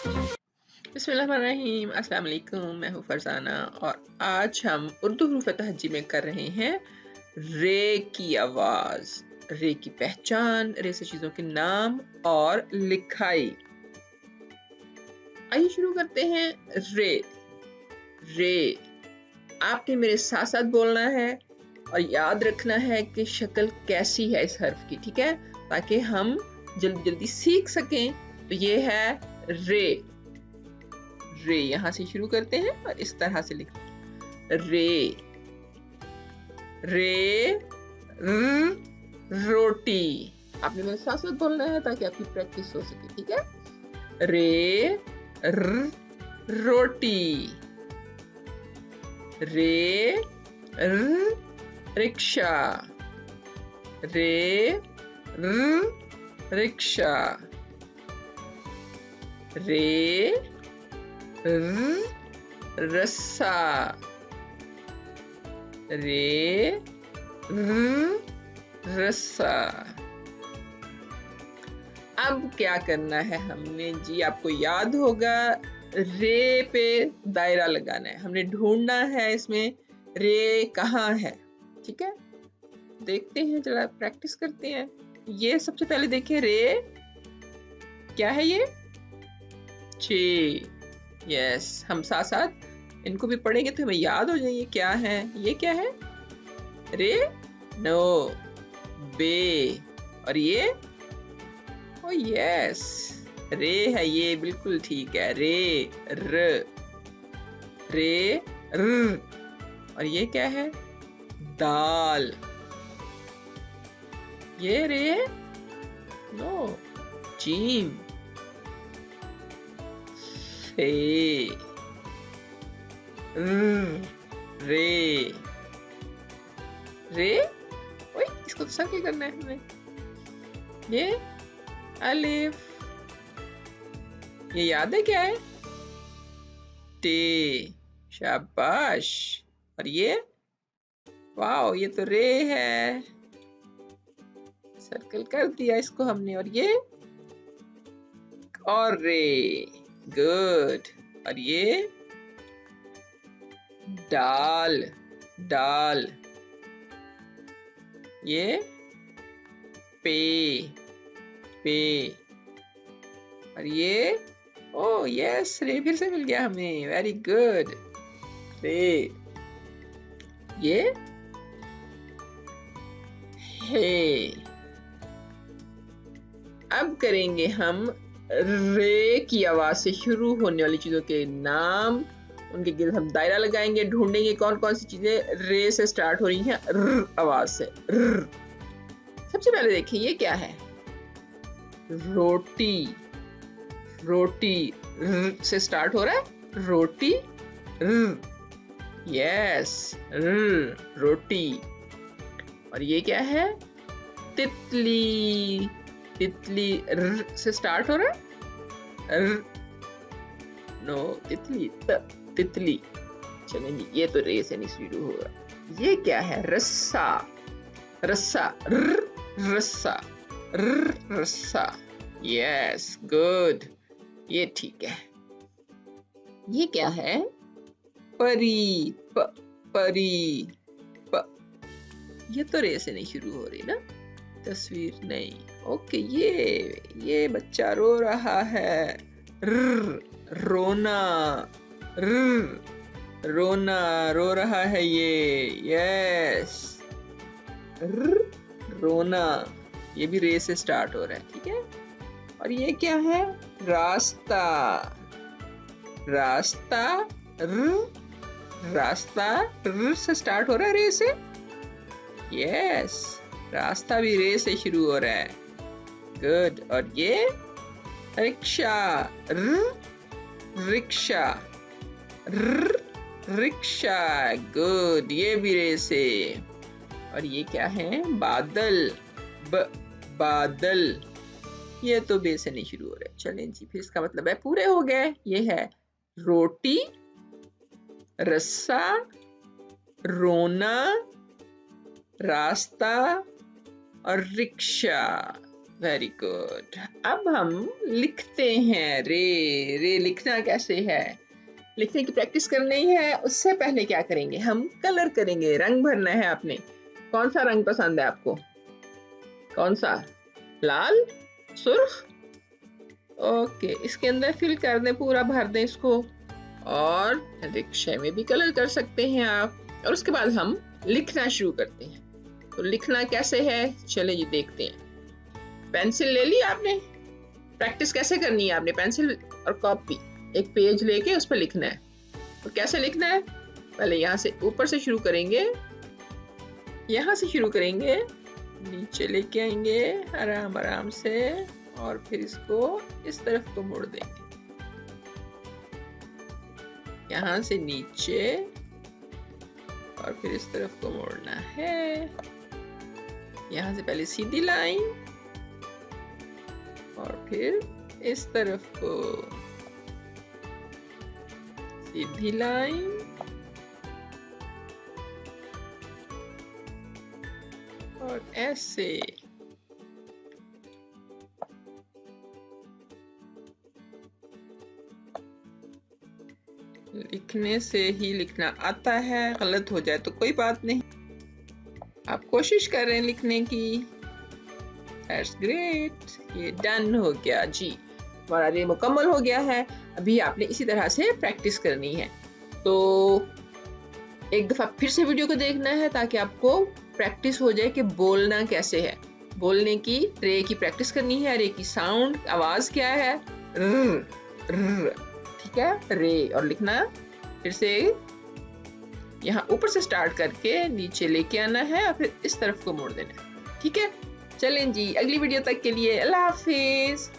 बिस्मिल्लाहिर्रहमानिर्रहीम, अस्सलाम वालेकुम। मैं हूँ फरजाना और आज हम उर्दू हरूफ तहज्जी में कर रहे हैं रे की आवाज़, रे की पहचान, रे से चीज़ों के नाम और लिखाई। आइए शुरू करते हैं। रे रे आपने मेरे साथ साथ बोलना है और याद रखना है कि शक्ल कैसी है इस हर्फ की, ठीक है, ताकि हम जल्दी जल्दी सीख सकें। तो ये है रे। रे यहाँ से शुरू करते हैं और इस तरह से लिखते हैं। रे रे र, रोटी। आपने मेरे साथ साथ बोलना है ताकि आपकी प्रैक्टिस हो सके, ठीक है। रे र, रोटी। रे र, रिक्शा। रे र, रिक्शा। रे रस्सा। रे रस्सा। अब क्या करना है हमने जी, आपको याद होगा, रे पे दायरा लगाना है। हमने ढूंढना है इसमें रे कहाँ है, ठीक है। देखते हैं, चला प्रैक्टिस करते हैं। ये सबसे पहले देखिए, रे क्या है, ये चे। यस, हम साथ साथ इनको भी पढ़ेंगे तो हमें याद हो जाएंगे क्या है। ये क्या है, रे नो बे। और ये ओ यस, रे है, ये बिल्कुल ठीक है। रे र, रे र। और ये क्या है, दाल। ये रे नो जीम। रे रे रे। ओए, इसको तो सर्कल करना है हमें। ये अलिफ, ये याद है क्या है, टे। शाबाश। और ये वाओ, ये तो रे है, सर्कल कर दिया इसको हमने। और ये और रे, गुड। और ये दाल, दाल। ये पे, पे। और ये ओ यस, रे फिर से मिल गया हमें, वेरी गुड। रे। ये हे। अब करेंगे हम रे की आवाज से शुरू होने वाली चीजों के नाम, उनके गिर्द हम दायरा लगाएंगे, ढूंढेंगे कौन कौन सी चीजें रे से स्टार्ट हो रही हैं, र आवाज से। र। सबसे पहले देखिए, ये क्या है, रोटी। रोटी र से स्टार्ट हो रहा है, रोटी र। यस, र, रोटी। और ये क्या है, तितली। तितली र से स्टार्ट हो रहा है, र नो, तितली त, तितली। चलेंगे, ये तो रे से नहीं शुरू हो रहा। ये क्या है, रस्सा। रस्सा, र, रस्सा, र, रस्सा। यस, गुड, ये ठीक है। ये क्या है, परी। प, परी, प। ये तो रे से नहीं शुरू हो रही ना, तस्वीर नहीं। ओके, ये बच्चा रो रहा है, र, रोना। र, रोना, रो रहा है ये, यस, र, रोना। ये भी रे से स्टार्ट हो रहा है, ठीक है। और ये क्या है, रास्ता। रास्ता, र, रास्ता र से स्टार्ट हो रहा है, रे से। यस, रास्ता भी रे से शुरू हो रहा है, गुड। और ये रिक्शा, र, रिक्शा, र, रिक्शा, गुड, ये भी रे से। और ये क्या है, बादल। ब, बादल। ये तो बे से नहीं शुरू हो रहा है। चलें जी, फिर इसका मतलब है पूरे हो गए। ये है रोटी, रस्सा, रोना, रास्ता और रिक्शा। Very good. अब हम लिखते हैं रे। रे लिखना कैसे है, लिखने की प्रैक्टिस करनी है। उससे पहले क्या करेंगे, हम कलर करेंगे, रंग भरना है आपने। कौन सा रंग पसंद है आपको, कौन सा, लाल, सुर्ख? ओके, इसके अंदर फिल कर दें, पूरा भर दें इसको। और रिक्शे में भी कलर कर सकते हैं आप। और उसके बाद हम लिखना शुरू करते हैं। तो लिखना कैसे है, चले ये देखते हैं। पेंसिल ले ली आपने, प्रैक्टिस कैसे करनी है आपने, पेंसिल और कॉपी, एक पेज लेके उस पर लिखना है। तो कैसे लिखना है, पहले यहाँ से ऊपर से शुरू करेंगे, यहाँ से शुरू करेंगे, नीचे लेके आएंगे आराम आराम से, और फिर इसको इस तरफ को मोड़ देंगे, यहाँ से नीचे, और फिर इस तरफ को मोड़ना है। यहाँ से पहले सीधी लाइन, और फिर इस तरफ को सीधी लाइन, और ऐसे। लिखने से ही लिखना आता है, गलत हो जाए तो कोई बात नहीं, आप कोशिश कर रहे हैं लिखने की। That's great, ये डन हो गया जी, हमारा ये मुकम्मल हो गया है। अभी आपने इसी तरह से प्रैक्टिस करनी है। तो एक दफा फिर से वीडियो को देखना है ताकि आपको प्रैक्टिस हो जाए कि बोलना कैसे है। बोलने की, रे की प्रैक्टिस करनी है। रे की साउंड, आवाज क्या है, ठीक है, रे। और लिखना फिर से यहाँ ऊपर से स्टार्ट करके नीचे लेके आना है, और फिर इस तरफ को मोड़ देना है। ठीक है, चलें जी, अगली वीडियो तक के लिए अल्लाह हाफिज।